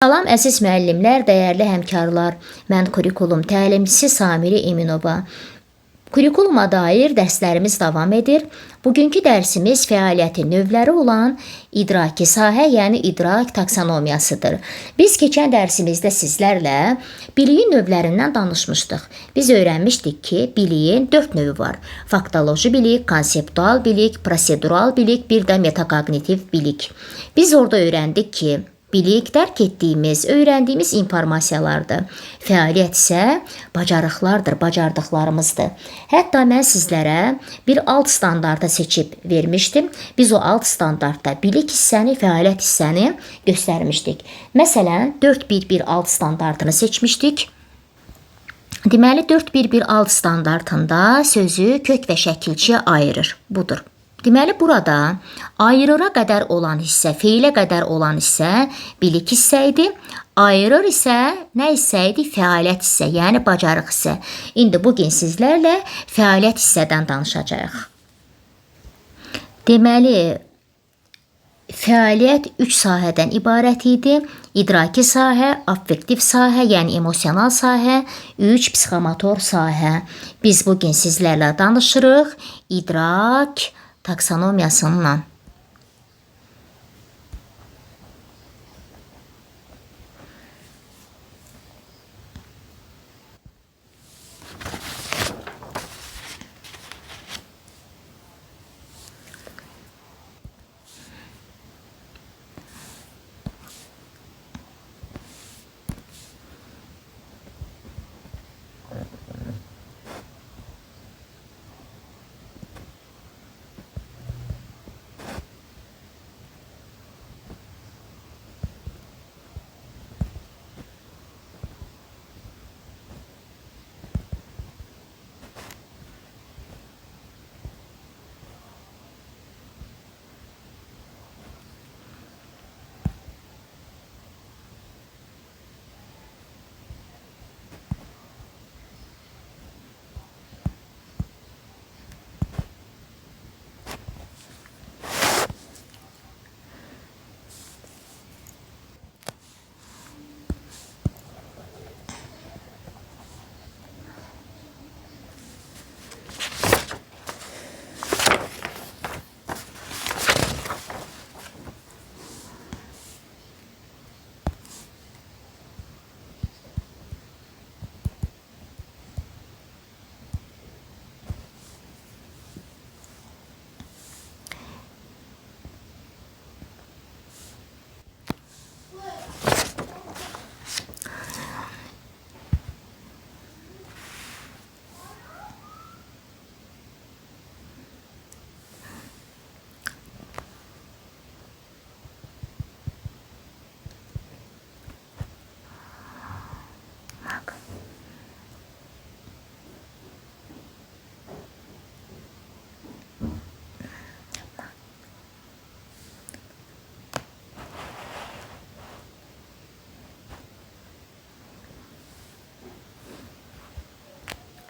Salam əziz müəllimlər, dəyərli həmkarlar. Mən kurikulum təlimçisi Samiri Eminova. Kurikuluma dair dərslərimiz davam edir. Bugünkü dərsimiz fəaliyyətin növləri olan idraki sahə, yəni idrak taksonomiyasıdır. Biz keçən dərsimizdə sizlərlə biliyin növlərindən danışmışdıq. Biz öyrənmişdik ki, biliyin 4 növü var. Faktoloji bilik, konseptual bilik, prosedural bilik, bir də metakognitiv bilik. Biz orada öyrəndik ki, bilik dərk etdiyimiz, öyrəndiyimiz informasiyalardır. Fəaliyyət isə bacarıqlardır, bacardıqlarımızdır. Hətta mən sizlərə bir alt standartı seçib vermişdim. Biz o alt standartda bilik hissəni, fəaliyyət hissəni göstərmişdik. Məsələn, 4-1-1 alt standartını seçmişdik. Deməli, 4-1-1 alt standartında sözü kök və şəkilçiyə ayırır. Budur. Deməli, burada ayırıra qədər olan hissə, feilə qədər olan hissə bilik hissə idi. Ayırır isə nə hissə idi? Fəaliyyət hissə, yəni bacarıq hissə. İndi bugün sizlərlə fəaliyyət hissədən danışacağıq. Deməli, fəaliyyət 3 sahədən ibarət idi. İdraki sahə, affektiv sahə, yəni emosional sahə, 3 psixomotor sahə. Biz bugün sizlərlə danışırıq idrak taksonomiyasından.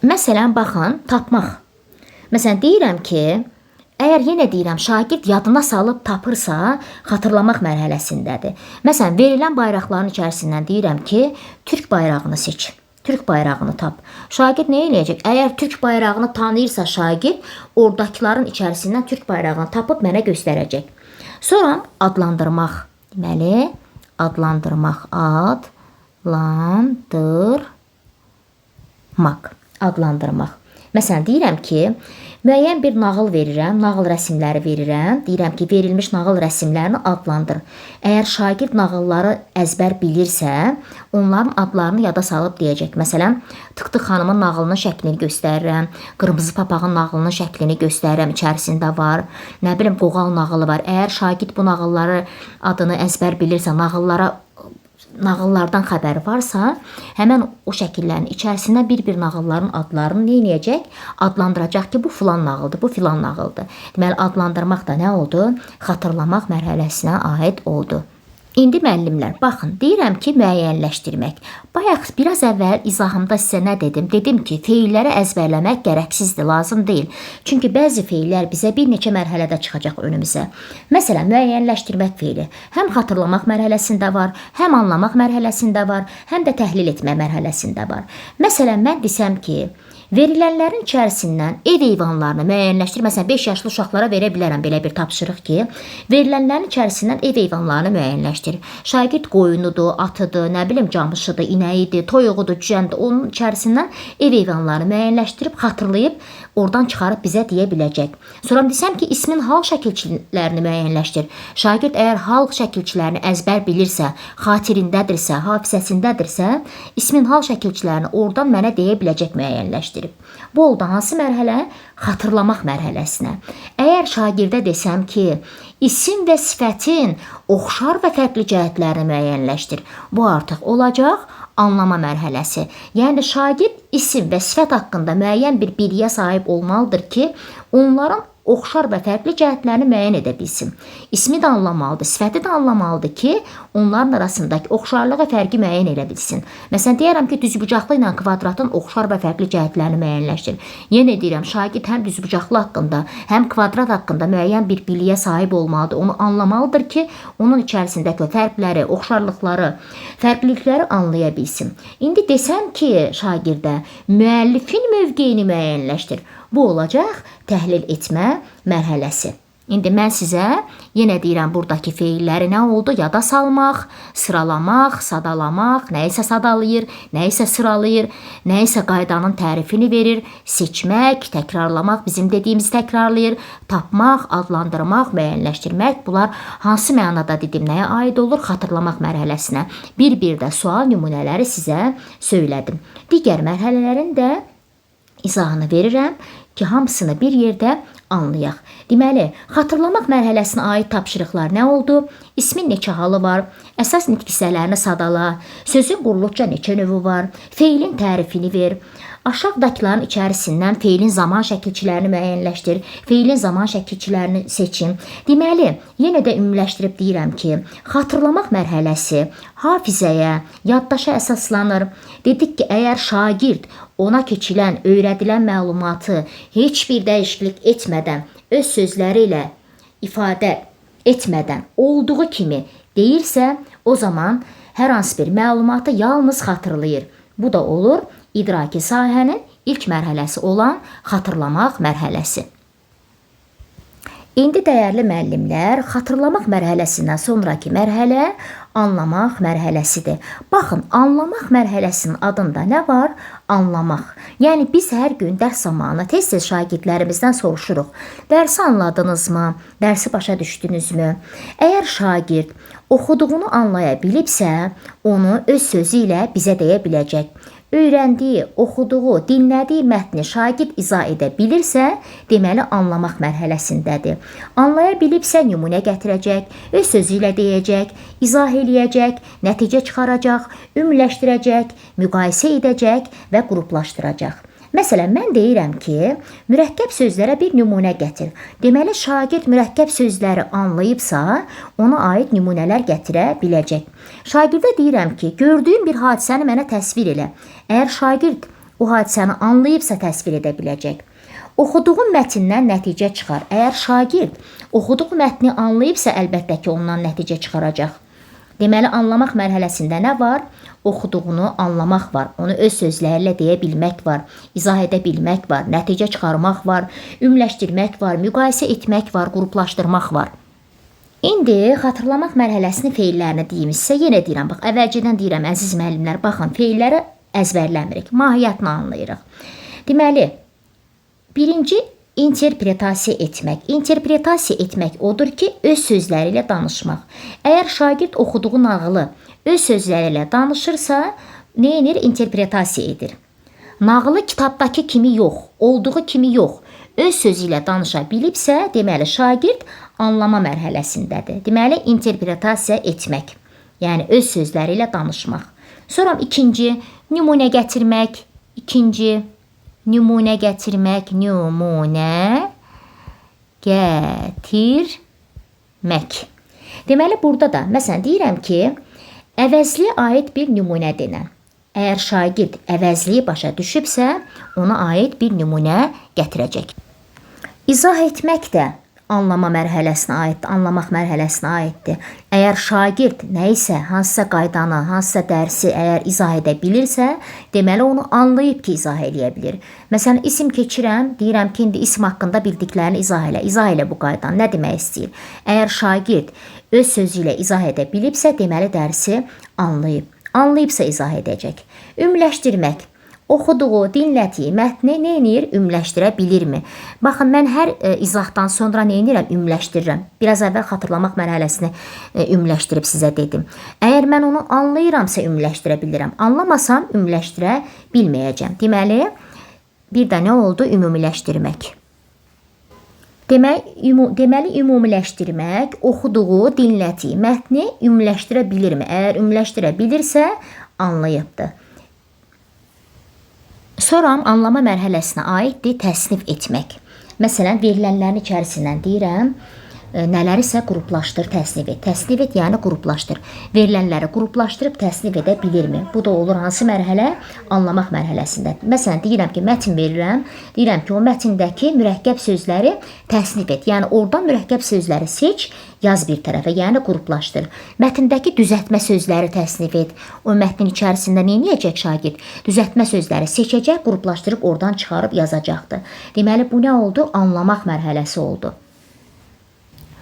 Məsələn, baxın, tapmaq. Məsələn, deyirəm ki, əgər yenə deyirəm, şagird yadına salıb tapırsa, xatırlamaq mərhələsindədir. Məsələn, verilən bayraqların içərisindən deyirəm ki, Türk bayrağını seç. Türk bayrağını tap. Şagird nə eləyəcək? Əgər Türk bayrağını tanıyırsa şagird, oradakıların içərisindən Türk bayrağını tapıb mənə göstərəcək. Sonra adlandırmaq. Deməli, adlandırmaq. Adlandırmaq. Məsələn, deyirəm ki, müəyyən bir nağıl verirəm, nağıl rəsmləri verirəm. Deyirəm ki, verilmiş nağıl rəsmlərini adlandır. Əgər şagird nağılları əzbər bilirsə, onların adlarını yada salıb deyəcək. Məsələn, Tıktıq xanımın nağılının şəklini göstərirəm, Qırmızı papağın nağılının şəklini göstərirəm, içərisində var. Nə bilim, Qoğal nağılı var. Əgər şagird bu nağılları adını əzbər bilirsə, nağıllardan xəbəri varsa, həmən o şəkillərin içərisində bir-bir nağılların adlarını nə edəcək? Adlandıracaq ki, bu filan nağıldır, bu filan nağıldır. Deməli, adlandırmaq da nə oldu? Xatırlamaq mərhələsinə aid oldu. İndi müəllimlər, baxın, deyirəm ki, müəyyənləşdirmək. Bayaq biraz əvvəl izahımda sizə nə dedim? Dedim ki, feilləri əzbərləmək gərəksizdir, lazım deyil. Çünki bəzi feillər bizə bir neçə mərhələdə çıxacaq önümüzə. Məsələn, müəyyənləşdirmək feili həm xatırlamaq mərhələsində var, həm anlamaq mərhələsində var, həm də təhlil etmə mərhələsində var. Məsələn, mən desəm ki, verilənlərin içərisindən ev heyvanlarını müəyyənləşdir. Məsələn, 5 yaşlı uşaqlara verə bilərəm belə bir tapşırıq ki, verilənlərin içərisindən ev heyvanlarını müəyyənləşdir. Şagird qoyunudur, atıdır, nə bilim camışıdır, inəyidir, toyuğudur, cücəndir. Onun içərisindən ev heyvanlarını müəyyənləşdirib, xatırlayıb, oradan çıxarıb bizə deyə biləcək. Sonra desəm ki, ismin hal şəkilçilərini müəyyənləşdir. Şagird əgər hal şəkilçilərini əzbər bilirsə, xatirindədirsə, hafizəsindədirsə, ismin hal şəkilçilərini oradan mənə deyə biləcək, müəyyənləşdir. Bu oldu hansı mərhələ? Xatırlamaq mərhələsinə. Əgər şagirdə desəm ki, isim və sifətin oxşar və fərqli cəhətlərini müəyyənləşdir. Bu artıq olacaq anlama mərhələsi. Yəni şagird isim və sifət haqqında müəyyən bir biliyə sahib olmalıdır ki, onların oxşar və fərqli cəhətlərini müəyyən edə bilsin. İsmi də anlamalıdır, sifəti də anlamalıdır ki, onların arasındakı oxşarlığı fərqi müəyyən edə bilsin. Məsələn, deyərəm ki, düzbucaqlı ilə kvadratın oxşar və fərqli cəhətlərini müəyyənləşdir. Yenə deyirəm, şagird həm düzbucaqlı haqqında, həm kvadrat haqqında müəyyən bir biliyə sahib olmalıdır. Onu anlamalıdır ki, onun içərisindəki fərqləri, oxşarlıqları, fərqlilikləri anlaya bilsin. İndi desəm ki, şagirdə müəllifin mövqeyini müəyyənləşdir. Bu olacaq təhlil etmə mərhələsi. İndi mən sizə yenə deyirəm, buradakı feilləri nə oldu? Yada salmaq, sıralamaq, sadalamaq, nəyisə sadalayır, nəyisə sıralayır, nəyisə qaydanın tərifini verir, seçmək, təkrarlamaq, bizim dediyimiz təkrarlayır, tapmaq, adlandırmaq, müəyyənləşdirmək. Bunlar hansı mənada dedim, nəyə aid olur? Xatırlamaq mərhələsinə. Bir-bir də sual nümunələri sizə söylədim. Digər mərhələlərin də izahını verirəm ki, hamısını bir yerdə anlayaq. Deməli, xatırlamaq mərhələsinə aid tapşırıqlar nə oldu? İsmin neçə halı var? Əsas nitq hissələrini sadala. Sözün quruluşca neçə növü var? Feilin tərifini ver. Aşağıdakıların içərisindən feilin zaman şəkilçilərini müəyyənləşdir. Feilin zaman şəkilçilərini seçin. Deməli, yenə də ümumiləşdirib deyirəm ki, xatırlamaq mərhələsi hafizəyə, yaddaşa əsaslanır. Dedik ki, əgər şagird ona keçilən, öyrədilən məlumatı heç bir dəyişiklik etmədən, öz sözləri ilə ifadə etmədən olduğu kimi deyirsə, o zaman hər hansı bir məlumatı yalnız xatırlayır. Bu da olur idraki sahənin ilk mərhələsi olan xatırlamaq mərhələsi. İndi dəyərli müəllimlər, xatırlamaq mərhələsindən sonraki mərhələ anlamaq mərhələsidir. Baxın, anlamaq mərhələsinin adında nə var? Anlamaq. Yəni biz hər gün dərs zamanı tez-tez şagirdlərimizdən soruşuruq. Dərsi anladınızmı? Dərsi başa düşdünüzmü? Əgər şagird oxuduğunu anlaya bilibsə, onu öz sözü ilə bizə deyə biləcək. Öyrəndiyi, oxuduğu, dinlədiyi mətni şagird izah edə bilirsə, deməli anlamaq mərhələsindədir. Anlaya bilibsə nümunə gətirəcək, öz sözü ilə deyəcək, izah eləyəcək, nəticə çıxaracaq, ümumiləşdirəcək, müqayisə edəcək və qruplaşdıracaq. Məsələn, mən deyirəm ki, mürəkkəb sözlərə bir nümunə gətir. Deməli, şagird mürəkkəb sözləri anlayıbsa, ona aid nümunələr gətirə biləcək. Şagirdə deyirəm ki, gördüyüm bir hadisəni mənə təsvir elə. Əgər şagird o hadisəni anlayıbsa, təsvir edə biləcək. Oxuduğun mətndən nəticə çıxar. Əgər şagird oxuduğu mətni anlayıbsa, əlbəttə ki, ondan nəticə çıxaracaq. Deməli, anlamaq mərhələsində nə var? Oxuduğunu anlamaq var, onu öz sözlərlə deyə bilmək var, izah edə bilmək var, nəticə çıxarmaq var, ümumiləşdirmək var, müqayisə etmək var, qruplaşdırmaq var. İndi xatırlamaq mərhələsinin feillərini deyimizsə, yenə deyirəm, bax, əvvəlcədən deyirəm, əziz müəllimlər, baxın, feilləri əzbərləmirik, mahiyyətini anlayırıq. Deməli, birinci interpretasiya etmək. İnterpretasiya etmək odur ki, öz sözləri ilə danışmaq. Əgər şagird oxuduğu nağılı öz sözləri ilə danışırsa, nə edir? İnterpretasiya edir. Nağılı kitabdakı kimi yox, olduğu kimi yox, öz sözü ilə danışa bilibsə, deməli, şagird anlama mərhələsindədir. Deməli, interpretasiya etmək, yəni öz sözləri ilə danışmaq. Sonra ikinci, nümunə gətirmək, nümunə gətirmək, nümunə gətirmək. Deməli, burada da, məsələn, deyirəm ki, əvəzliyə aid bir nümunə denən. Əgər şagird əvəzliyi başa düşübsə, ona aid bir nümunə gətirəcək. İzah etmək də anlama mərhələsinə aiddir, anlamaq mərhələsinə aiddir. Əgər şagird nə isə, hansısa qaydanı, hansısa dərsi əgər izah edə bilirsə, deməli onu anlayıb ki, izah edə bilir. Məsələn, isim keçirəm, deyirəm ki, indi isim haqqında bildiklərini izah elə bu qaydanı, nə demək istəyir? Əgər şagird öz sözü ilə izah edə bilibsə, deməli dərsi anlayıb. Anlayıbsa izah edəcək. Ümumiləşdirmək. Oxuduğu, dinlədiyi mətni nə edir? Ümumiləşdirə bilirmi? Baxın, mən hər izahdan sonra nə edirəm? Ümumiləşdirirəm. Biraz əvvəl xatırlamaq mərhələsini ümumiləşdirib sizə dedim. Əgər mən onu anlayıramsa ümumiləşdirə bilirəm. Anlamasam ümumiləşdirə bilməyəcəm. Deməli, bir də nə oldu? Ümumiləşdirmək. Deməli, ümumiləşdirmək, oxuduğu, dinlədiyi mətni ümumiləşdirə bilirmi? Əgər ümumiləşdirə bilirsə, anlayıbdır. Sonra anlama mərhələsinə aiddir təsnif etmək. Məsələn, verilənlərin içərisindən deyirəm, nələrisə qruplaşdır, təsnif et. Təsnif et, yəni qruplaşdır. Verilənləri qruplaşdırıb təsnif edə bilirmi? Bu da olur hansı mərhələ? Anlamaq mərhələsində. Məsələn, deyirəm ki, mətin verirəm. Deyirəm ki, o mətindəki mürəkkəb sözləri təsnif et. Yəni, oradan mürəkkəb sözləri seç, yaz bir tərəfə, yəni qruplaşdır. Mətindəki düzəltmə sözləri təsnif et. O mətnin içərisində nə edəcək şagird? Düzəltmə sözləri seçəcək, qruplaşdırıb oradan çıxarıb yazacaqdır. Deməli, bu nə oldu? Anlamaq mərhələsi oldu.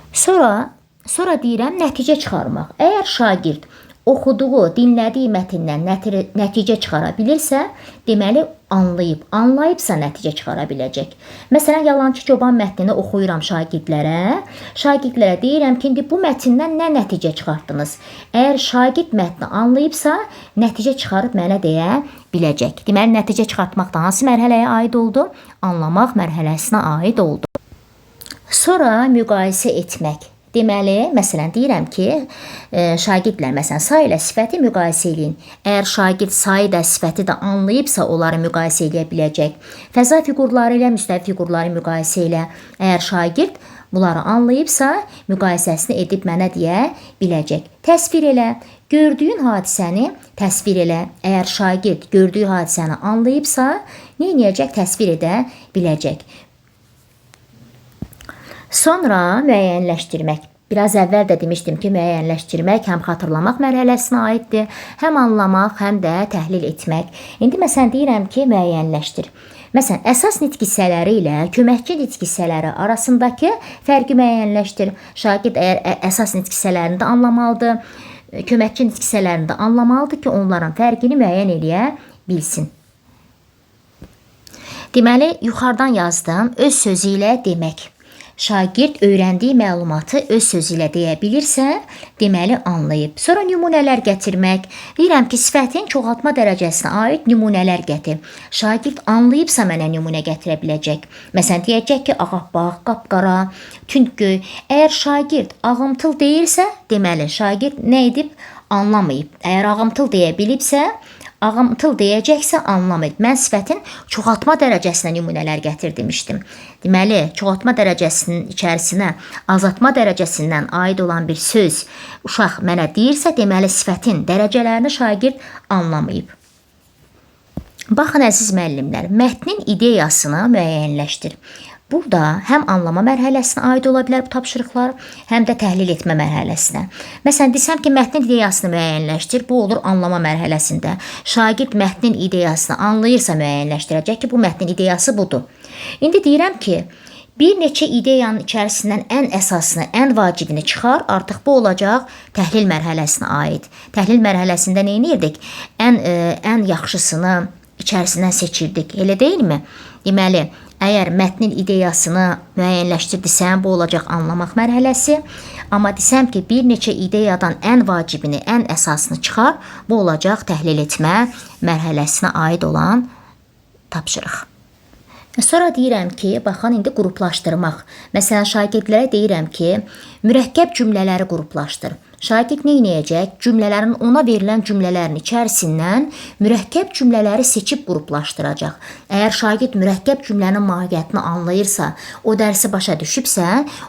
Sonra deyirəm, nəticə çıxarmaq. Əgər şagird oxuduğu, dinlədiyi mətndən nəticə çıxara bilirsə, deməli, anlayıbsa nəticə çıxara biləcək. Məsələn, Yalançı Çoban mətnini oxuyuram şagirdlərə deyirəm ki, indi bu mətndən nə nəticə çıxartdınız? Əgər şagird mətni anlayıbsa, nəticə çıxarıb mənə deyə biləcək. Deməli, nəticə çıxartmaq da hansı mərhələyə aid oldu? Anlamaq mərhələsinə aid oldu. Sonra müqayisə etmək. Deməli, məsələn, deyirəm ki, şagirdlər, məsələn, say ilə sifəti müqayisə edin. Əgər şagird sayı da sifəti də anlayıbsa, onları müqayisə edə biləcək. Fəza fiqurları ilə müstəvi fiqurları müqayisə ilə. Əgər şagird bunları anlayıbsa, müqayisəsini edib mənə deyə biləcək. Təsvir elə. Gördüyün hadisəni təsvir elə. Əgər şagird gördüyü hadisəni anlayıbsa, nə edəcək? Təsvir edə biləcək. Sonra müəyyənləşdirmək. Biraz əvvəl də demişdim ki, müəyyənləşdirmək həm xatırlamaq mərhələsinə aiddir, həm anlamaq, həm də təhlil etmək. İndi məsələn deyirəm ki, müəyyənləşdir. Məsələn, əsas nitq hissələri ilə köməkçi nitq hissələri arasındakı fərqi müəyyənləşdir. Şagird əgər əsas nitq hissələrini də anlamalıdır, köməkçi nitq hissələrini də anlamalıdır ki, onların fərqini müəyyən edə bilsin. Deməli, yuxarıdan yazdım, öz sözü ilə demək. Şagird öyrəndiyi məlumatı öz sözü ilə deyə bilirsə, deməli anlayıb. Sonra nümunələr gətirmək. Deyirəm ki, sifətin çoxaltma dərəcəsinə aid nümunələr gətir. Şagird anlayıbsa mənə nümunə gətirə biləcək. Məsələn, deyəcək ki, ağappaq, qapqara, tündgöy. Əgər şagird ağımtıl deyirsə, deməli, şagird nə edib? Anlamayıb. Əgər ağımtıl deyə bilibsə, ağımtıl deyəcəksə anlamayıb. Mən sifətin çoxaltma dərəcəsinə nümunələr gətir demişdim. Deməli, çoxaltma dərəcəsinin içərisinə azaltma dərəcəsindən aid olan bir söz uşaq mənə deyirsə, deməli sifətin dərəcələrini şagird anlamayıb. Baxın əziz müəllimlər, mətnin ideyasını müəyyənləşdir. Burada həm anlama mərhələsinə aid ola bilər bu tapşırıqlar, həm də təhlil etmə mərhələsinə. Məsələn, desəm ki, mətnin ideyasını müəyyənləşdir, bu olur anlama mərhələsində. Şagird mətnin ideyasını anlayırsa müəyyənləşdirəcək ki, bu mətnin ideyası budur. İndi deyirəm ki, bir neçə ideyanın içərisindən ən əsasını, ən vacibini çıxar, artıq bu olacaq təhlil mərhələsinə aid. Təhlil mərhələsində nə edirdik? Ən yaxşısını içərisindən seçirdik, elə deyilmi? Deməli, əgər mətnin ideyasını müəyyənləşdirdisəm, bu olacaq anlamaq mərhələsi. Amma desəm ki, bir neçə ideyadan ən vacibini, ən əsasını çıxar, bu olacaq təhlil etmə mərhələsinə aid olan tapşırıq. Sonra deyirəm ki, baxın, indi qruplaşdırmaq. Məsələn, şagirdlərə deyirəm ki, mürəkkəb cümlələri qruplaşdır. Şagird nə edəcək? Cümlələrin ona verilən cümlələrin içərisindən mürəkkəb cümlələri seçib qruplaşdıracaq. Əgər şagird mürəkkəb cümlənin mahiyyətini anlayırsa, o dərsi başa düşübsə,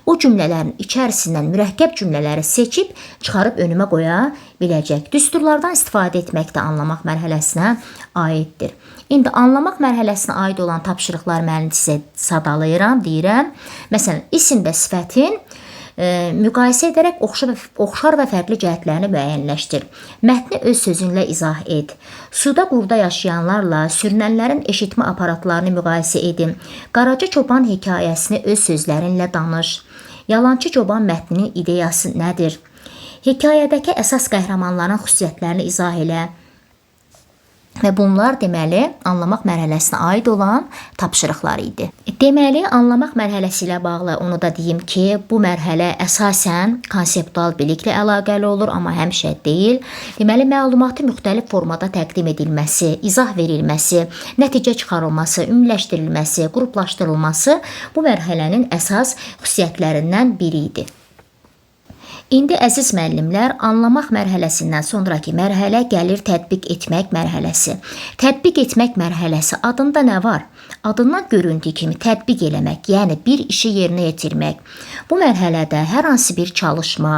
o cümlələrin içərisindən mürəkkəb cümlələri seçib çıxarıb önümə qoya biləcək. Düsturlardan istifadə etmək də anlamaq mərhələsinə aiddir. İndi anlamaq mərhələsinə aid olan tapşırıqlar mən sizə sadalayıram, deyirəm. Məsələn, isim və sifətin müqayisə edərək oxşar və fərqli cəhətlərini müəyyənləşdir. Mətni öz sözünlə izah et. Suda qurda yaşayanlarla sürünənlərin eşitmə aparatlarını müqayisə edin. Qaraca çoban hekayəsini öz sözlərinlə danış. Yalançı çoban mətninin ideyası nədir? Hekayədəki əsas qəhrəmanların xüsusiyyətlərini izah elə. Və bunlar deməli anlamaq mərhələsinə aid olan tapşırıqlar idi. Deməli anlamaq mərhələsi ilə bağlı onu da deyim ki, bu mərhələ əsasən konseptual biliklə əlaqəli olur, amma həmişə deyil. Deməli məlumatı müxtəlif formada təqdim edilməsi, izah verilməsi, nəticə çıxarılması, ümumiləşdirilməsi, qruplaşdırılması bu mərhələnin əsas xüsusiyyətlərindən biri idi. İndi əziz müəllimlər, anlamaq mərhələsindən sonraki mərhələ gəlir tətbiq etmək mərhələsi. Tətbiq etmək mərhələsi adında nə var? Adından göründüyü kimi tətbiq eləmək, yəni bir işi yerinə yetirmək. Bu mərhələdə hər hansı bir çalışma,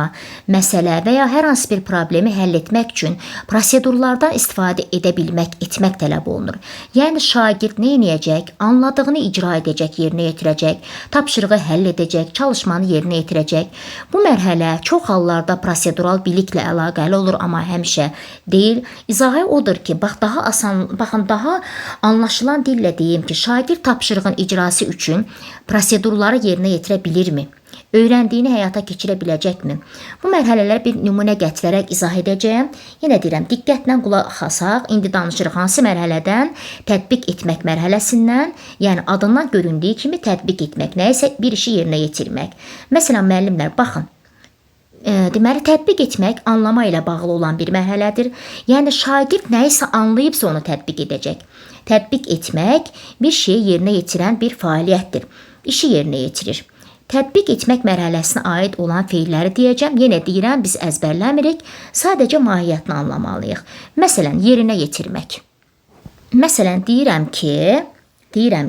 məsələ və ya hər hansı bir problemi həll etmək üçün prosedurlardan istifadə edə bilmək, etmək tələb olunur. Yəni şagird nə edəcək? Anladığını icra edəcək, yerinə yetirəcək, tapşırığı həll edəcək, çalışmanı yerinə yetirəcək. Bu mərhələ çox hallarda prosedural biliklə əlaqəli olur, amma həmişə deyil. İzahı odur ki, daha anlaşılan dillə deyim ki, şagird tapşırığın icrası üçün prosedurları yerinə yetirə bilirmi? Öyrəndiyini həyata keçirə biləcəkmi? Bu mərhələləri bir nümunə gətirərək izah edəcəyəm. Yenə deyirəm, diqqətlə qulaq asaq. İndi danışırıq hansı mərhələdən? Tətbiq etmək mərhələsindən, yəni adından göründüyü kimi tətbiq etmək, nəyisə bir işi yerinə yetirmək. Məsələn, müəllimlər, baxın. Deməli, tətbiq etmək anlama ilə bağlı olan bir mərhələdir. Yəni, şagird nəyisə anlayıbsa onu tətbiq edəcək. Tətbiq etmək bir şeyi yerinə yetirən bir fəaliyyətdir. İşi yerinə yetirir. Tətbiq etmək mərhələsinə aid olan feilləri deyəcəm. Yenə deyirəm, biz əzbərləmirik, sadəcə mahiyyətini anlamalıyıq. Məsələn, yerinə yetirmək. Məsələn, deyirəm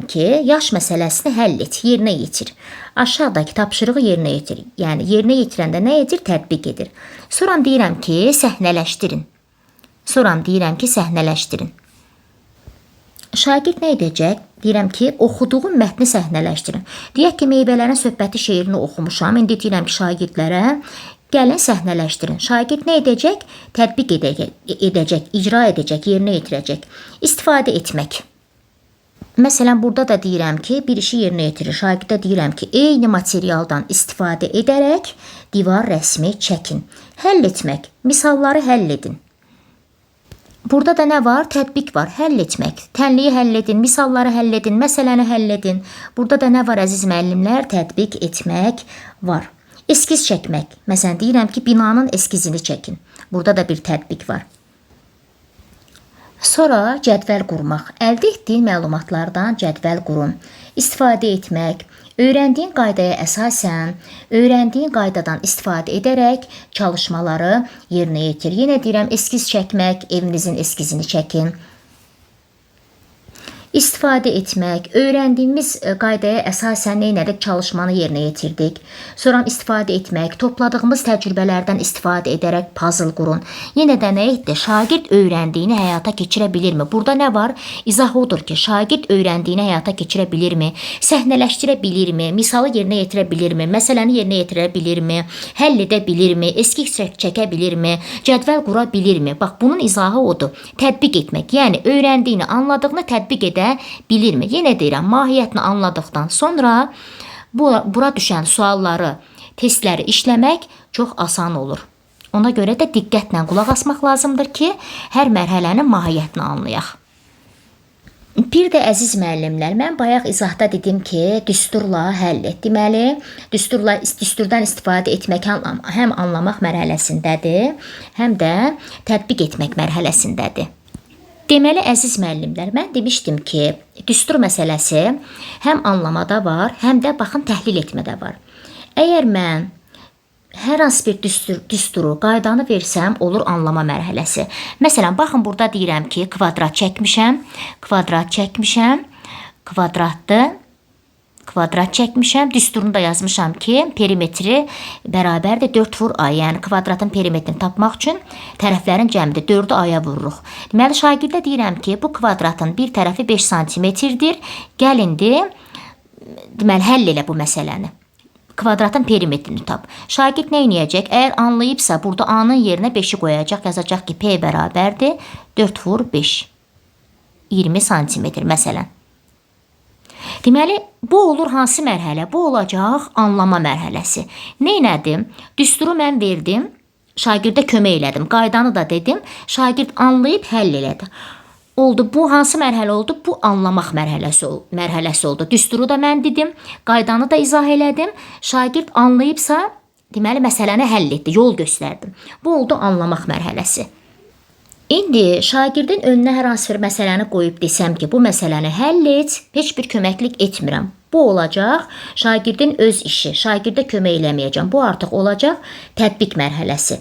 ki, yaş məsələsini həll et, yerinə yetir. Aşağıdakı tapşırığı yerinə yetir. Yəni, yerinə yetirəndə nə edir? Tətbiq edir. Sonra deyirəm ki, səhnələşdirin. Şagird nə edəcək? Deyirəm ki, oxuduğum mətni səhnələşdirin. Deyək ki, meyvələrin söhbəti şeirini oxumuşam. İndi deyirəm ki, şagirdlərə gəlin səhnələşdirin. Şagird nə edəcək? Tətbiq edəcək, icra edəcək, yerinə yetirəcək. İstifadə etmək. Məsələn, burada da deyirəm ki, bir işi yerinə yetirir. Şagirdə deyirəm ki, eyni materialdan istifadə edərək divar rəsmi çəkin. Həll etmək. Misalları həll edin. Burada da nə var? Tətbiq var. Həll etmək. Tənliyi həll edin, misalları həll edin, məsələni həll edin. Burada da nə var əziz müəllimlər? Tətbiq etmək var. Eskiz çəkmək. Məsələn, deyirəm ki, binanın eskizini çəkin. Burada da bir tətbiq var. Sonra cədvəl qurmaq. Əldə etdiyin məlumatlardan cədvəl qurun. İstifadə etmək. Öyrəndiyin qaydaya əsasən, öyrəndiyin qaydadan istifadə edərək çalışmaları yerinə yetir. Yenə deyirəm, eskiz çəkmək, evinizin eskizini çəkin. İstifadə etmək, öyrəndiyimiz qaydaya əsasən neynədik? Çalışmanı yerinə yetirdik. Sonra istifadə etmək, topladığımız təcrübələrdən istifadə edərək puzzle qurun. Yenə də nə etdi? Şagird öyrəndiyini həyata keçirə bilirmi? Burada nə var? İzah odur ki, şagird öyrəndiyini həyata keçirə bilirmi? Səhnələşdirə bilirmi? Misalı yerinə yetirə bilirmi? Məsələni yerinə yetirə bilirmi? Həll edə bilirmi? Eskiz çəkə bilirmi? Cədvəl qura bilirmi? Bax, bunun izahı odur. Tətbiq etmək, yəni öyrəndiyini, anladığını tətbiq edə bilirmi? Yenə deyirəm, mahiyyətini anladıqdan sonra bura düşən sualları, testləri işləmək çox asan olur. Ona görə də diqqətlə qulaq asmaq lazımdır ki, hər mərhələnin mahiyyətini anlayaq. Bir də əziz müəllimlər, mən bayaq izahda dedim ki, düsturla həll et. Deməli, düsturdan istifadə etmək həm anlamaq mərhələsindədir, həm də tətbiq etmək mərhələsindədir. Deməli, əziz müəllimlər, mən demişdim ki, düstur məsələsi həm anlamada var, həm də baxın təhlil etmədə var. Əgər mən hər hansı bir düsturu, qaydanı versəm, olur anlama mərhələsi. Məsələn, baxın, burada deyirəm ki, kvadrat çəkmişəm, kvadrat çəkmişəm, düsturunu da yazmışam ki, perimetri bərabərdir 4 vur A, yəni kvadratın perimetrini tapmaq üçün tərəflərin cəmidir, 4-ü A'ya vururuq. Deməli, şagirdə deyirəm ki, bu kvadratın bir tərəfi 5 santimetrdir, gəlindi, deməli, həll elə bu məsələni. Kvadratın perimetrini tap. Şagird nə edəcək? Əgər anlayıbsa, burada A-nın yerinə 5-i qoyacaq, yazacaq ki, P bərabərdir 4 vur 5. 20 santimetr məsələn. Deməli, bu olur hansı mərhələ? Bu olacaq anlama mərhələsi. Neynədim? Düsturu mən verdim, şagirdə kömək elədim. Qaydanı da dedim, şagird anlayıb həll elədi. Oldu. Bu hansı mərhələ oldu? Bu anlamaq mərhələsi oldu. Düsturu da mən dedim, qaydanı da izah elədim. Şagird anlayıbsa, deməli, məsələni həll etdi, yol göstərdim. Bu oldu anlamaq mərhələsi. İndi şagirdin önünə hər hansı bir məsələni qoyub desəm ki, bu məsələni həll et, heç bir köməklik etmirəm. Bu olacaq şagirdin öz işi, şagirdə kömək eləməyəcəm. Bu artıq olacaq tətbiq mərhələsi.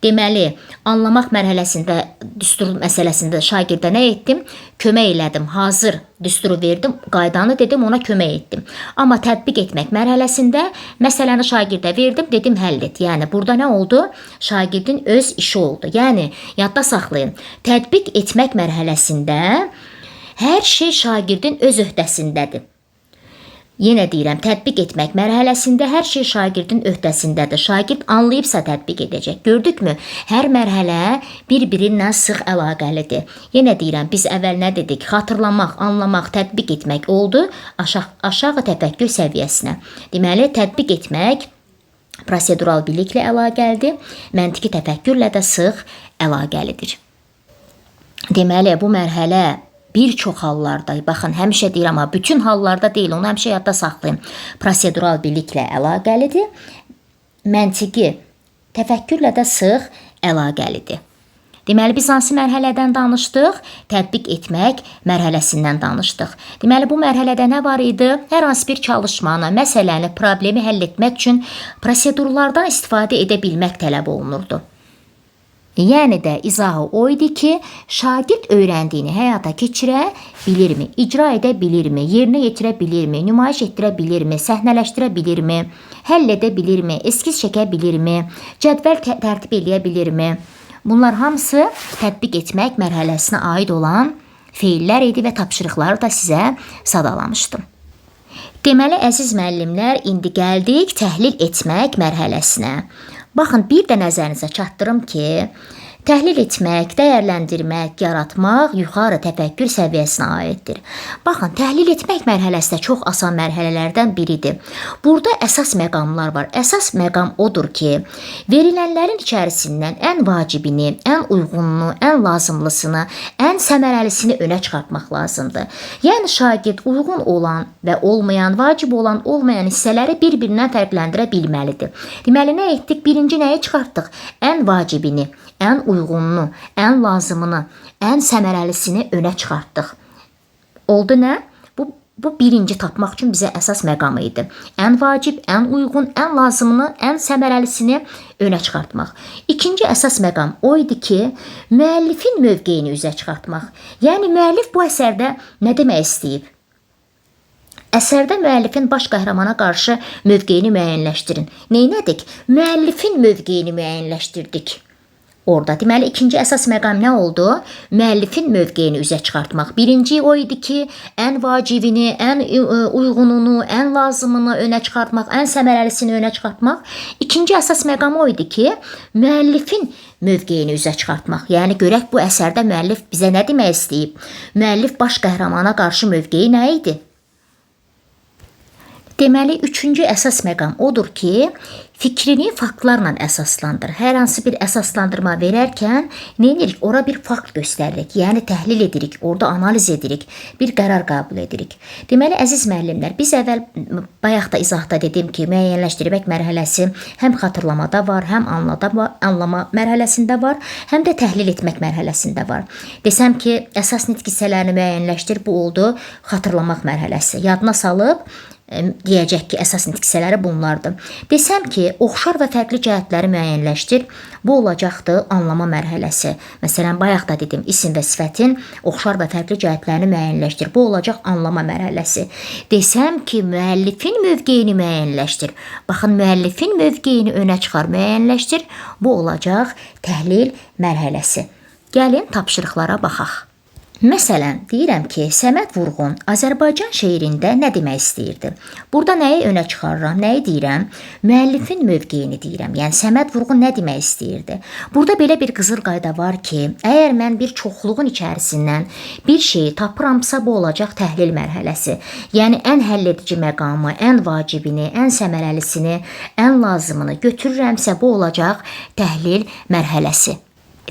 Deməli, anlamaq mərhələsində, düstur məsələsində şagirdə nə etdim? Kömək elədim, hazır düsturu verdim, qaydanı dedim, ona kömək etdim. Amma tətbiq etmək mərhələsində məsələni şagirdə verdim, dedim həll et. Yəni, burada nə oldu? Şagirdin öz işi oldu. Yəni, yadda saxlayın, tətbiq etmək mərhələsində hər şey şagirdin öz öhdəsindədir. Yenə deyirəm, tətbiq etmək mərhələsində hər şey şagirdin öhdəsindədir. Şagird anlayıbsa tətbiq edəcək. Gördükmü? Hər mərhələ bir-birindən sıx əlaqəlidir. Yenə deyirəm, biz əvvəl nə dedik? Xatırlamaq, anlamaq, tətbiq etmək oldu aşağı təfəkkür səviyyəsinə. Deməli, tətbiq etmək prosedural biliklə əlaqəlidir, məntiqi təfəkkürlə də sıx əlaqəlidir. Deməli, bu mərhələ bir çox hallarda, baxın, həmişə deyirəm, amma bütün hallarda deyil, onu həmişə yadda saxlayın. Prosedural biliklə əlaqəlidir, məntiqi təfəkkürlə də sıx əlaqəlidir. Deməli, biz hansı mərhələdən danışdıq? Tətbiq etmək mərhələsindən danışdıq. Deməli, bu mərhələdə nə var idi? Hər hansı bir çalışmanı, məsələni, problemi həll etmək üçün prosedurlardan istifadə edə bilmək tələb olunurdu. Yəni də izahı o idi ki, şagird öyrəndiyini həyata keçirə bilirmi, icra edə bilirmi, yerinə yetirə bilirmi, nümayiş etdirə bilirmi, səhnələşdirə bilirmi, həll edə bilirmi, eskiz çəkə bilirmi, cədvəl tərtib eləyə bilirmi? Bunlar hamısı tətbiq etmək mərhələsinə aid olan feillər idi və tapşırıqları da sizə sadalamışdım. Deməli, əziz müəllimlər, indi gəldik təhlil etmək mərhələsinə. Baxın, bir də nəzərinizə çatdırım ki, təhlil etmək, dəyərləndirmək, yaratmaq yuxarı təfəkkür səviyyəsinə aiddir. Baxın, təhlil etmək mərhələsi də çox asan mərhələlərdən biridir. Burada əsas məqamlar var. Əsas məqam odur ki, verilənlərin içərisindən ən vacibini, ən uyğununu, ən lazımlısını, ən səmərəlisini önə çıxartmaq lazımdır. Yəni, şagird uyğun olan və olmayan, vacib olan, olmayan hissələri bir-birindən fərqləndirə bilməlidir. Deməli, nə etdik? Birinci nəyi çıxartdıq? Ən vacibini, ən uyğununu, ən lazımını, ən səmərəlisini önə çıxartdıq. Oldu nə? Bu birinci tapmaq üçün bizə əsas məqamı idi. Ən vacib, ən uyğun, ən lazımını, ən səmərəlisini önə çıxartmaq. İkinci əsas məqam o idi ki, müəllifin mövqeyini üzə çıxartmaq. Yəni, müəllif bu əsərdə nə demək istəyib? Əsərdə müəllifin baş qəhrəmana qarşı mövqeyini müəyyənləşdirin. Neynədik? Müəllifin mövqeyini müəyyənləşdirdik. Orada. Deməli, ikinci əsas məqam nə oldu? Müəllifin mövqeyini üzə çıxartmaq. Birinci o idi ki, ən vacibini, ən uyğununu, ən lazımını önə çıxartmaq, ən səmərəlisini önə çıxartmaq. İkinci əsas məqam o idi ki, müəllifin mövqeyini üzə çıxartmaq. Yəni, görək bu əsərdə müəllif bizə nə demək istəyib? Müəllif baş qəhrəmana qarşı mövqeyi nə idi? Deməli, üçüncü əsas məqam odur ki, fikrini faktlarla əsaslandır. Hər hansı bir əsaslandırma verərkən nə edirik? Ora bir fakt göstəririk, yəni təhlil edirik, orada analiz edirik, bir qərar qəbul edirik. Deməli, əziz müəllimlər, biz əvvəl bayaq da izahda dedim ki, müəyyənləşdirmək mərhələsi həm xatırlamada var, həm anlama mərhələsində var, həm də təhlil etmək mərhələsində var. Desəm ki, əsas nitq hissələrini müəyyənləşdir, bu oldu xatırlamaq mərhələsi. Yadına salıb, deyəcək ki, əsas nitqsələri bunlardır. Desəm ki, oxşar və fərqli cəhətləri müəyyənləşdir. Bu olacaqdır anlama mərhələsi. Məsələn, bayaq da dedim, isim və sifətin oxşar və fərqli cəhətlərini müəyyənləşdir. Bu olacaq anlama mərhələsi. Desəm ki, müəllifin mövqeyini müəyyənləşdir. Baxın, müəllifin mövqeyini önə çıxar, müəyyənləşdir. Bu olacaq təhlil mərhələsi. Gəlin tapşırıqlara baxaq. Məsələn, deyirəm ki, Səməd Vurğun Azərbaycan şeirində nə demək istəyirdi? Burada nəyi önə çıxarıram, nəyi deyirəm? Müəllifin mövqeyini deyirəm. Yəni, Səməd Vurğun nə demək istəyirdi? Burada belə bir qızıl qayda var ki, əgər mən bir çoxluğun içərisindən bir şeyi tapıramsa, bu olacaq təhlil mərhələsi. Yəni, ən həlledici məqamı, ən vacibini, ən səmərəlisini, ən lazımını götürürəmsə, bu olacaq təhlil mərhələsi.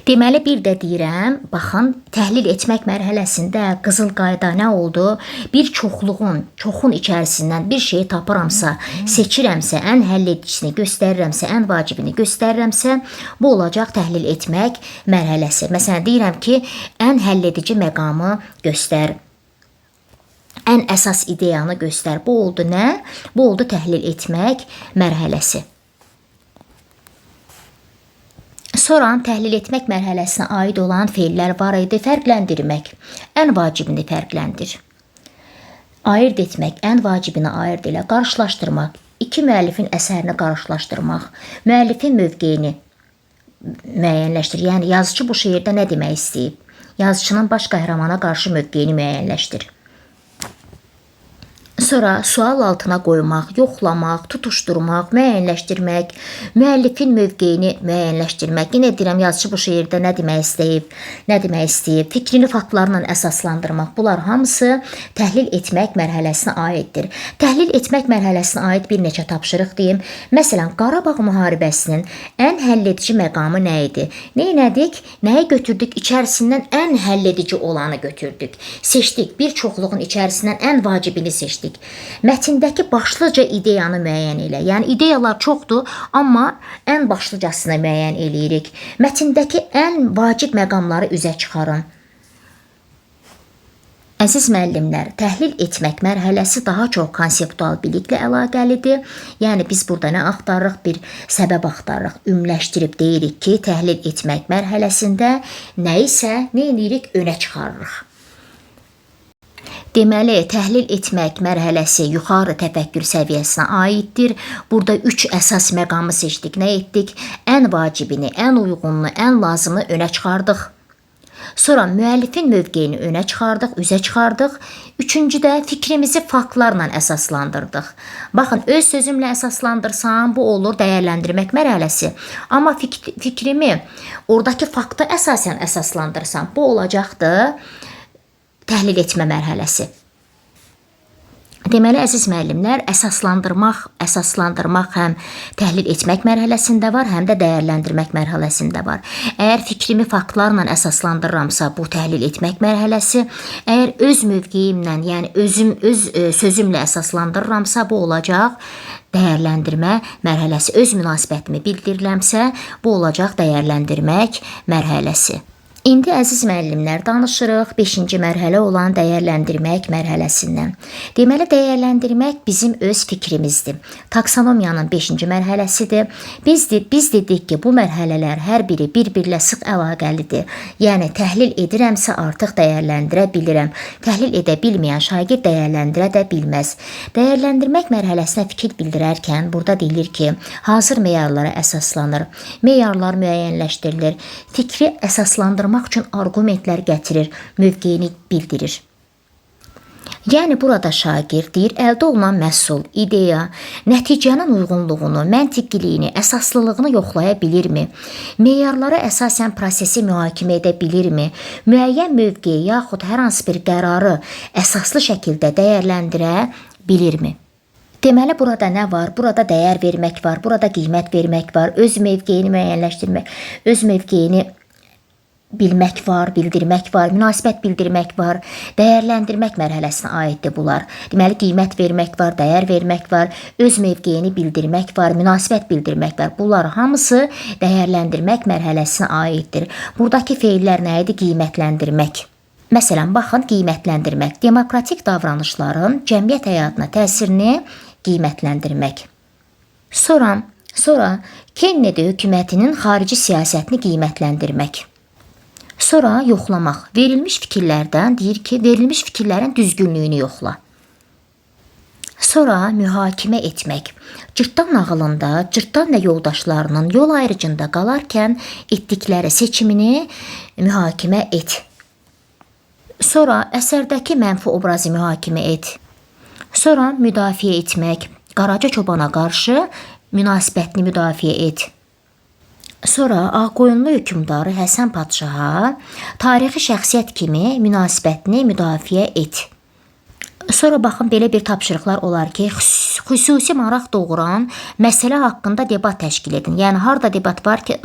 Deməli, bir də deyirəm, baxın, təhlil etmək mərhələsində qızıl qayda nə oldu? Bir çoxun içərisindən bir şeyi tapıramsa, seçirəmsə, ən həlledicisini göstərirəmsə, ən vacibini göstərirəmsə, bu olacaq təhlil etmək mərhələsi. Məsələn, deyirəm ki, ən həlledici məqamı göstər, ən əsas ideyanı göstər. Bu oldu nə? Bu oldu təhlil etmək mərhələsi. Sonra təhlil etmək mərhələsinə aid olan feillər var idi. Fərqləndirmək, ən vacibini fərqləndir. Ayırd etmək, ən vacibini ayırd elə. Qarşılaşdırmaq, iki müəllifin əsərini qarşılaşdırmaq. Müəllifin mövqeyini müəyyənləşdir. Yəni, yazıcı bu şeirdə nə demək istəyib? Yazıcının baş qəhrəmana qarşı mövqeyini müəyyənləşdir. Sonra sual altına qoymaq, yoxlamaq, tutuşturmaq, müəyyənləşdirmək, müəllifin mövqeyini müəyyənləşdirmək. Yenə deyirəm, yazıcı bu şeirdə nə demək istəyib, fikrini faktlarla əsaslandırmaq. Bunlar hamısı təhlil etmək mərhələsinə aiddir. Təhlil etmək mərhələsinə aid bir neçə tapşırıq deyim. Məsələn, Qarabağ müharibəsinin ən həlledici məqamı nə idi? Neynədik? Nəyi götürdük? İçərisindən ən həlledici olanı götürdük. Seçdik, bir çoxluğun içərisindən ən vacibini seçdik. Mətndəki başlıca ideyanı müəyyən elə. Yəni, ideyalar çoxdur, amma ən başlıcasını müəyyən eləyirik. Mətndəki ən vacib məqamları üzə çıxarın. Əziz müəllimlər, təhlil etmək mərhələsi daha çox konseptual biliklə əlaqəlidir. Yəni, biz burada nə axtarırıq? Bir səbəb axtarırıq. Ümləşdirib deyirik ki, təhlil etmək mərhələsində nə isə nə edirik? Önə çıxarırıq. Deməli, təhlil etmək mərhələsi yuxarı təfəkkür səviyyəsinə aiddir. Burada 3 əsas məqamı seçdik. Nə etdik? Ən vacibini, ən uyğununu, ən lazımını önə çıxardıq. Sonra müəllifin mövqeyini önə çıxardıq, üzə çıxardıq. Üçüncüdə fikrimizi faktlarla əsaslandırdıq. Baxın, öz sözümlə əsaslandırsam, bu olur dəyərləndirmək mərhələsi. Amma fikrimi oradakı fakta əsasən əsaslandırsam, bu olacaqdır təhlil etmə mərhələsi. Deməli, əziz müəllimlər, əsaslandırmaq həm təhlil etmək mərhələsində var, həm də dəyərləndirmək mərhələsində var. Əgər fikrimi faktlarla əsaslandırıramsa, bu təhlil etmək mərhələsi. Əgər öz mövqeyimlə, yəni öz sözümlə əsaslandırıramsa, bu olacaq dəyərləndirmə mərhələsi. Öz münasibətimi bildirirəmsə, bu olacaq dəyərləndirmək mərhələsi. İndi əziz müəllimlər, danışırıq 5-ci mərhələ olan dəyərləndirmək mərhələsindən. Deməli, dəyərləndirmək bizim öz fikrimizdir. Taksonomiyanın 5-ci mərhələsidir. Biz dedik ki, bu mərhələlər hər biri bir-birlə sıx əlaqəlidir. Yəni, təhlil edirəmsə artıq dəyərləndirə bilirəm. Təhlil edə bilməyən şagird dəyərləndirə də bilməz. Dəyərləndirmək mərhələsinə fikir bildirərkən burada deyilir ki, hazır meyarlara əsaslanır. Meyarlar müəyyənləşdirilir. Fikri əsaslandırmaq üçün argumentlər gətirir, mövqeyini bildirir. Yəni, burada şagird deyir, əldə olunan məhsul, ideya, nəticənin uyğunluğunu, məntiqliyini, əsaslılığını yoxlaya bilirmi? Meyarlara əsasən prosesi mühakimə edə bilirmi? Müəyyən mövqeyi yaxud hər hansı bir qərarı əsaslı şəkildə dəyərləndirə bilirmi? Deməli, burada nə var? Burada dəyər vermək var, burada qiymət vermək var, öz mövqeyini müəyyənləşdirmək, öz mövqeyini bilmək var, bildirmək var, münasibət bildirmək var, dəyərləndirmək mərhələsinə aiddir bunlar. Deməli, qiymət vermək var, dəyər vermək var, öz mövqeyini bildirmək var, münasibət bildirmək var. Bunlar hamısı dəyərləndirmək mərhələsinə aiddir. Buradakı feillər nə idi? Qiymətləndirmək. Məsələn, baxın, qiymətləndirmək. Demokratik davranışların cəmiyyət həyatına təsirini qiymətləndirmək. Sonra Kennedy hökumətinin xarici siyasətini qiymətləndirmək. Sonra yoxlamaq. Verilmiş fikirlərdən deyir ki, verilmiş fikirlərin düzgünlüyünü yoxla. Sonra mühakimə etmək. Cırtdan nağılında Cırtdan və yoldaşlarının yol ayrıcında qalarkən etdikləri seçimini mühakimə et. Sonra əsərdəki mənfi obrazı mühakimə et. Sonra müdafiə etmək. Qaraca çobana qarşı münasibətini müdafiə et. Sonra Ağqoyunlu hökmdarı Həsən Padşaha tarixi şəxsiyyət kimi münasibətini müdafiə et. Sonra baxın, belə bir tapşırıqlar olar ki, xüsusi maraq doğuran məsələ haqqında debat təşkil edin. Yəni, harada debat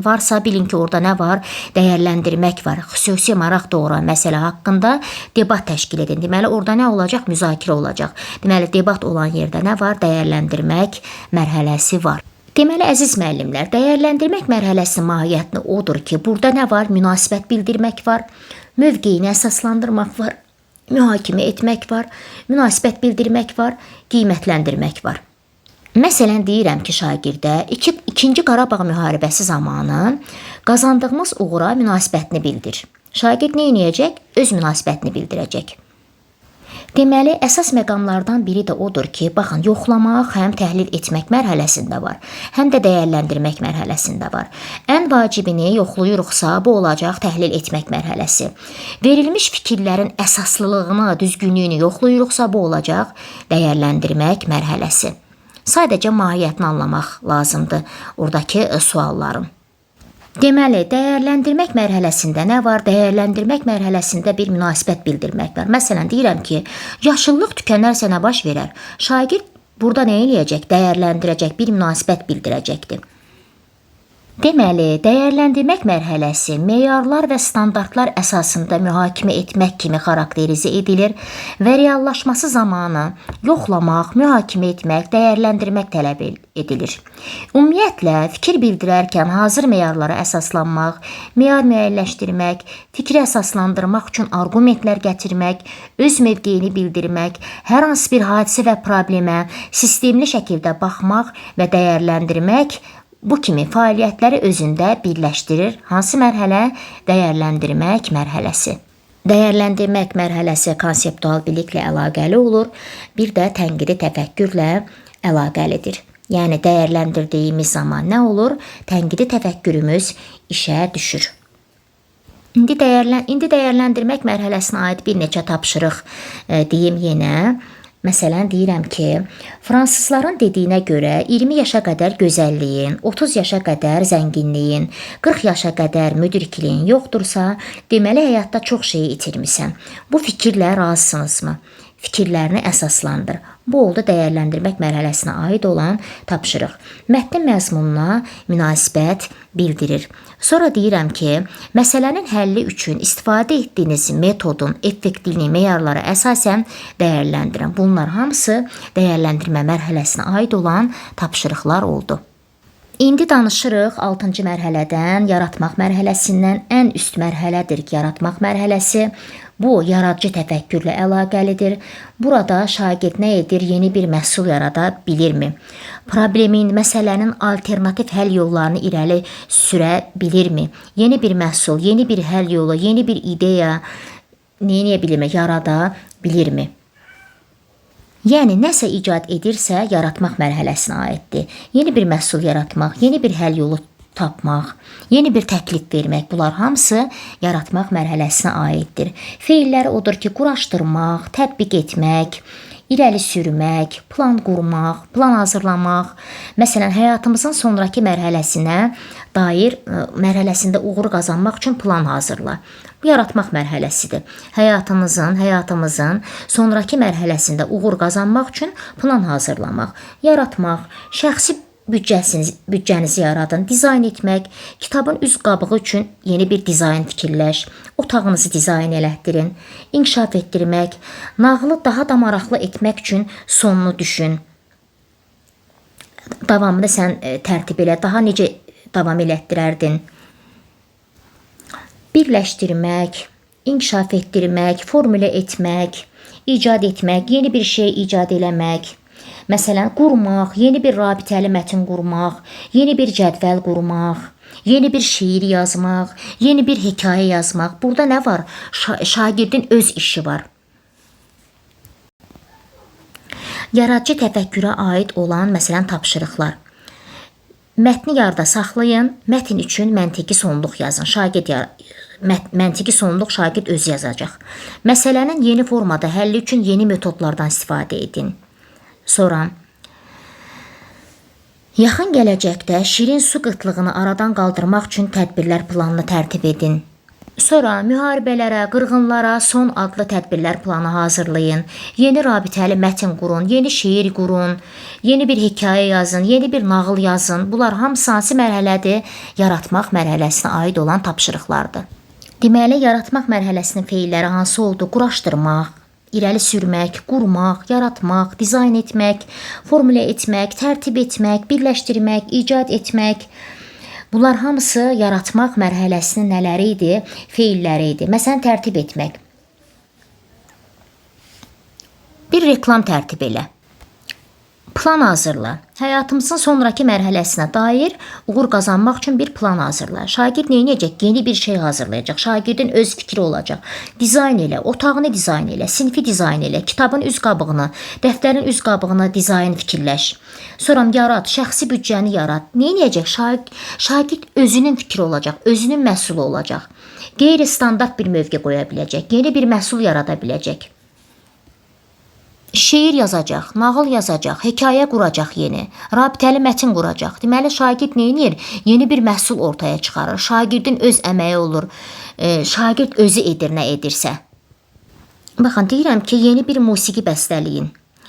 varsa bilin ki, orada nə var? Dəyərləndirmək var. Xüsusi maraq doğuran məsələ haqqında debat təşkil edin. Deməli, orada nə olacaq? Müzakirə olacaq. Deməli, debat olan yerdə nə var? Dəyərləndirmək mərhələsi var. Deməli, əziz müəllimlər, dəyərləndirmək mərhələsinin mahiyyətini odur ki, burada nə var? Münasibət bildirmək var, mövqeyini əsaslandırmaq var, mühakimə etmək var, münasibət bildirmək var, qiymətləndirmək var. Məsələn, deyirəm ki, şagirdə 2-ci Qarabağ müharibəsi zamanı qazandığımız uğura münasibətini bildir. Şagird nə edəcək? Öz münasibətini bildirəcək. Deməli, əsas məqamlardan biri də odur ki, baxın, yoxlamaq həm təhlil etmək mərhələsində var, həm də dəyərləndirmək mərhələsində var. Ən vacibini yoxlayırıqsa, bu olacaq təhlil etmək mərhələsi. Verilmiş fikirlərin əsaslılığını, düzgünlüyünü yoxlayırıqsa, bu olacaq dəyərləndirmək mərhələsi. Sadəcə mahiyyətini anlamaq lazımdır oradakı sualların. Deməli, dəyərləndirmək mərhələsində nə var? Dəyərləndirmək mərhələsində bir münasibət bildirmək var. Məsələn, deyirəm ki, yaşıllıq tükənərsə nə baş verər? Şagird burada nə eləyəcək? Dəyərləndirəcək, bir münasibət bildirəcəkdir. Deməli, dəyərləndirmək mərhələsi meyarlar və standartlar əsasında mühakimə etmək kimi xarakterizə edilir və reallaşması zamanı yoxlamaq, mühakimə etmək, dəyərləndirmək tələb edilir. Ümumiyyətlə, fikir bildirərkən hazır meyarlara əsaslanmaq, meyar müəyyənləşdirmək, fikri əsaslandırmaq üçün arqumentlər gətirmək, öz mövqeyini bildirmək, hər hansı bir hadisə və problemə sistemli şəkildə baxmaq və dəyərləndirmək bu kimi fəaliyyətləri özündə birləşdirir. Hansı mərhələ? Dəyərləndirmək mərhələsi. Dəyərləndirmək mərhələsi konseptual biliklə əlaqəli olur, bir də tənqidi təfəkkürlə əlaqəlidir. Yəni, dəyərləndirdiyimiz zaman nə olur? Tənqidi təfəkkürümüz işə düşür. İndi dəyərləndirmək mərhələsinə aid bir neçə tapşırıq deyim yenə. Məsələn, deyirəm ki, fransızların dediyinə görə 20 yaşa qədər gözəlliyin, 30 yaşa qədər zənginliyin, 40 yaşa qədər müdrikliyin yoxdursa, deməli həyatda çox şeyi itirmisən. Bu fikirlə razısınızmı? Fikirlərini əsaslandır. Bu oldu dəyərləndirmək mərhələsinə aid olan tapşırıq. Mətnin məzmununa münasibət bildirir. Sonra deyirəm ki, məsələnin həlli üçün istifadə etdiyiniz metodun effektivliyi meyarlara əsasən dəyərləndirin. Bunlar hamısı dəyərləndirmə mərhələsinə aid olan tapşırıqlar oldu. İndi danışırıq 6-cı mərhələdən, yaratmaq mərhələsindən. Ən üst mərhələdir ki, yaratmaq mərhələsi. Bu, yaradıcı təfəkkürlə əlaqəlidir. Burada şagird nə edir? Yeni bir məhsul yarada bilirmi? Problemin, məsələnin alternativ həll yollarını irəli sürə bilirmi? Yeni bir məhsul, yeni bir həll yolu, yeni bir ideya yarada bilirmi? Yəni, nəsə icad edirsə, yaratmaq mərhələsinə aiddir. Yeni bir məhsul yaratmaq, yeni bir həll yolu tapmaq, yeni bir təklif vermək, bunlar hamısı yaratmaq mərhələsinə aiddir. Feilləri odur ki, quraşdırmaq, tətbiq etmək, irəli sürmək, plan qurmaq, plan hazırlamaq. Məsələn, həyatımızın sonraki mərhələsinə dair mərhələsində uğur qazanmaq üçün plan hazırla. Bu, yaratmaq mərhələsidir. Həyatımızın sonraki mərhələsində uğur qazanmaq üçün plan hazırlamaq, yaratmaq, şəxsi büdcənizi yaradın, dizayn etmək, kitabın üz qabığı üçün yeni bir dizayn fikirləş, otağınızı dizayn elətdirin, inkişaf etdirmək, nağılı daha da maraqlı etmək üçün sonunu düşün. Davamını sən tərtib elə, daha necə davam elətdirərdin? Birləşdirmək, inkişaf etdirmək, formülə etmək, icad etmək, yeni bir şey icad eləmək. Məsələn, qurmaq, yeni bir rabitəli mətn qurmaq, yeni bir cədvəl qurmaq, yeni bir şeir yazmaq, yeni bir hekayə yazmaq. Burada nə var? Şagirdin öz işi var. Yaradıcı təfəkkürə aid olan, məsələn, tapşırıqlar. Mətni yarıda saxlayın, mətn üçün məntiqi sonluq yazın. Məntiqi sonluq şagird özü yazacaq. Məsələnin yeni formada həlli üçün yeni metodlardan istifadə edin. Sonra, yaxın gələcəkdə şirin su qıtlığını aradan qaldırmaq üçün tədbirlər planını tərtib edin. Sonra, müharibələrə, qırğınlara son adlı tədbirlər planı hazırlayın. Yeni rabitəli mətn qurun, yeni şeir qurun, yeni bir hekayə yazın, yeni bir nağıl yazın. Bunlar hamısı hansı mərhələdir? Yaratmaq mərhələsinə aid olan tapşırıqlardır. Deməli, yaratmaq mərhələsinin feilləri hansı oldu? Quraşdırmaq, irəli sürmək, qurmaq, yaratmaq, dizayn etmək, formülə etmək, tərtib etmək, birləşdirmək, icad etmək. Bunlar hamısı yaratmaq mərhələsinin nələri idi? Feilləri idi. Məsələn, tərtib etmək. Bir reklam tərtib elə. Plan hazırla. Həyatımızın sonraki mərhələsinə dair uğur qazanmaq üçün bir plan hazırla. Şagird nə edəcək? Yeni bir şey hazırlayacaq. Şagirdin öz fikri olacaq. Dizayn elə, otağını dizayn elə, sinfi dizayn elə, kitabın üz qabığını, dəftərin üz qabığını dizayn fikirləş. Sonra yarat, şəxsi büdcəni yarat. Nə edəcək? Şagird özünün fikri olacaq, özünün məhsulu olacaq. Qeyri-standart bir mövqe qoya biləcək, yeni bir məhsul yarada biləcək. Şeir yazacaq, nağıl yazacaq, hekayə quracaq yeni, rabitəli mətn quracaq. Deməli, şagird nə edir? Yeni bir məhsul ortaya çıxarır. Şagirdin öz əməyi olur. Şagird özü edir nə edirsə. Baxın, deyirəm ki, yeni bir musiqi bəstəliyin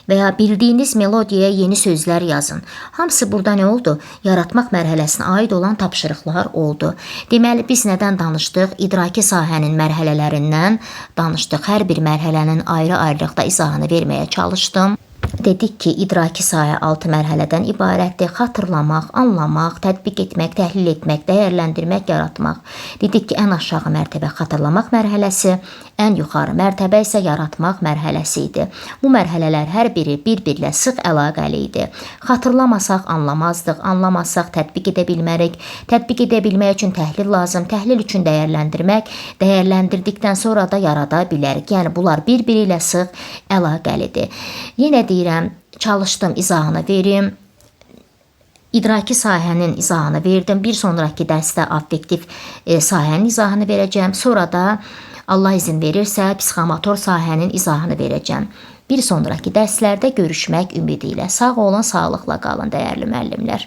və ya bildiyiniz melodiyaya yeni sözlər yazın. Hamısı burada nə oldu? Yaratmaq mərhələsinə aid olan tapşırıqlar oldu. Deməli, biz nədən danışdıq? İdraki sahənin mərhələlərindən danışdıq. Hər bir mərhələnin ayrı-ayrılıqda izahını verməyə çalışdım. Dedik ki, idraki sahə 6 mərhələdən ibarətdir. Xatırlamaq, anlamaq, tətbiq etmək, təhlil etmək, dəyərləndirmək, yaratmaq. Dedik ki, ən aşağı mərtəbə xatırlamaq mərhələsi, ən yuxarı mərtəbə isə yaratmaq mərhələsi idi. Bu mərhələlər hər biri bir-birlə sıx əlaqəli idi. Xatırlamasaq anlamazdıq, anlamazsaq tətbiq edə bilmərik. Tətbiq edə bilmək üçün təhlil lazım, təhlil üçün dəyərləndirmək, dəyərləndirdikdən sonra da yarada bilərik. Yəni, bunlar bir-biri ilə sıx əlaqəlidir. Yenə deyirəm, çalışdım izahını verim. İdraki sahənin izahını verdim. Bir sonraki dərsdə affektiv sahənin izahını verəcəm. Sonra da Allah izin verirsə, psixomotor sahənin izahını verəcəm. Bir sonraki dərslərdə görüşmək ümidi ilə. Sağ olun, sağlıqla qalın, dəyərli müəllimlər.